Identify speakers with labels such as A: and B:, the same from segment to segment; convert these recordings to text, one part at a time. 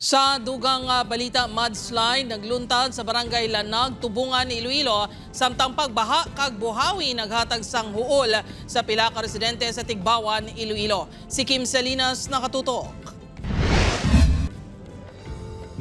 A: Sa dugang balita, mudslide nagluntad sa barangay Lanag, Tubungan, Iloilo, samtang pagbaha kag buhawi naghatag sang huol sa pila ka residente sa Tigbawan, Iloilo. Si Kim Salinas nakatutok.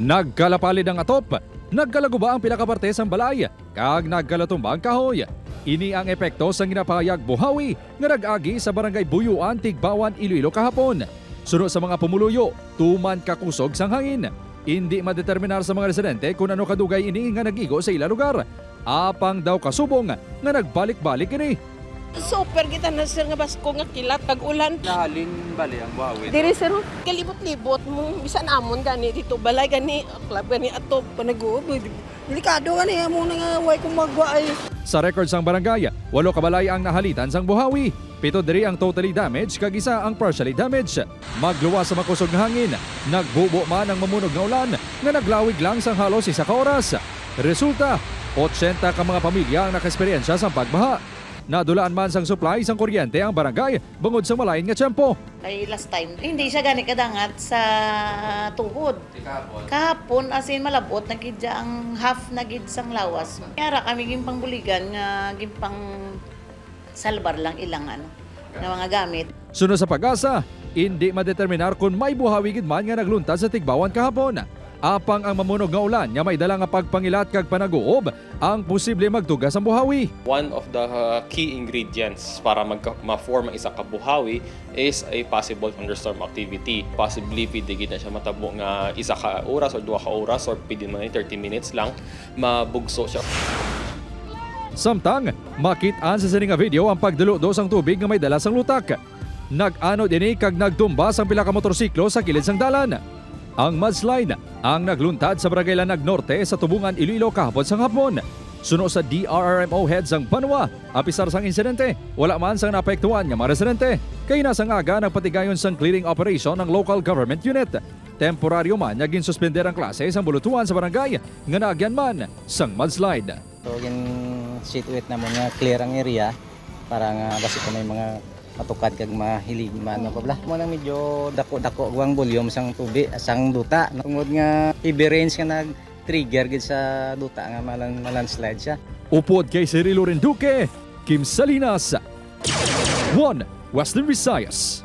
B: Nagkalapalid ang atop, nagkalaguba ang pila ka parte sang balay, kag nagkalatumba ang kahoy. Ini ang epekto sang ginapayag buhawi nga nag-agi sa barangay Buyuan, Tigbawan, Iloilo kahapon. Sunod sa mga pumuluyo, tuman kakusog sang hangin. Hindi madeterminar sa mga residente kung ano kadugay ini nga nag-igo sa ila lugar. Apang daw kasubong nga nagbalik-balik ini.
C: Super kita na sir nga basko nga kilat kag ulan.
D: Nahalin bali ang buhawi.
C: Diri sir, kalibot-libot mo bisan amon gani dito balay gani club gani ato panaguob. Delikado gani amo nga way kung magwaay.
B: Sa record sang barangay, 8 kabalay ang nahalitan sang buhawi. 7 diri ang totally damaged kag isa ang partially damaged. Magluwas sa makusog nga hangin, nagbubo man ang mamunog nga ulan nga naglawig lang sang halos 1 ka oras. Resulta, 80 ka mga pamilya ang nakaesperyensya sa pagbaha. Nadulaan man sang supply sang kuryente ang barangay bungod sa malain nga tiyempo.
E: Kay last time, hindi siya gani kadangat sa tuhod. Kahapon, as in malabot, nagkidya ang half na gid sang lawas. Kaya kami gimpang buligan nga gimpang salbar lang ilangan na mga gamit.
B: Sunod sa pag-asa, hindi madeterminar kung may buhawi gid man nga nagluntad sa Tigbawan kahapon. Apang ang mamunog nga ulan nga may dala nga pagpangilat kag panaguob ang posible magtugas ang buhawi.
F: One of the key ingredients para ma-form ang isa ka buhawi is a possible thunderstorm activity. Possibly pwede gid na siya matabo nga 1 ka oras or 2 ka oras or pwede man 30 minutes lang mabugso siya.
B: Samtang makit-an sa sining nga video ang pagduludo sang tubig nga may dala sang lutak. Nag-ano dinhi kag nagtumba sang pila ka motorsiklo sa kilid sang dalan. Ang mudslide ang nagluntad sa barangay Lanag Norte sa Tubungan, Iloilo kahapon sang hapon. Suno sa DRRMO head sang Banwa, apisar sang insidente, wala man sang naapektuhan nga mga residente. Kay nasang aga nagpatigayon sang clearing operation ng local government unit. Temporaryo man naging suspender ang klase sang bulutuan sa barangay nga naagyan man sang mudslide.
G: So situate na mo nga clear ang area para nga basi ko may mga matukad kag mahilig man no pabla mo nang medyo dako-dako ang volume sang tubig sang duta tungod nga heavy rains nga nag-trigger gid sa duta nga malandslide siya.
B: Upod kay Cirilo Renduque, Kim Salinas, 1 Western Visayas.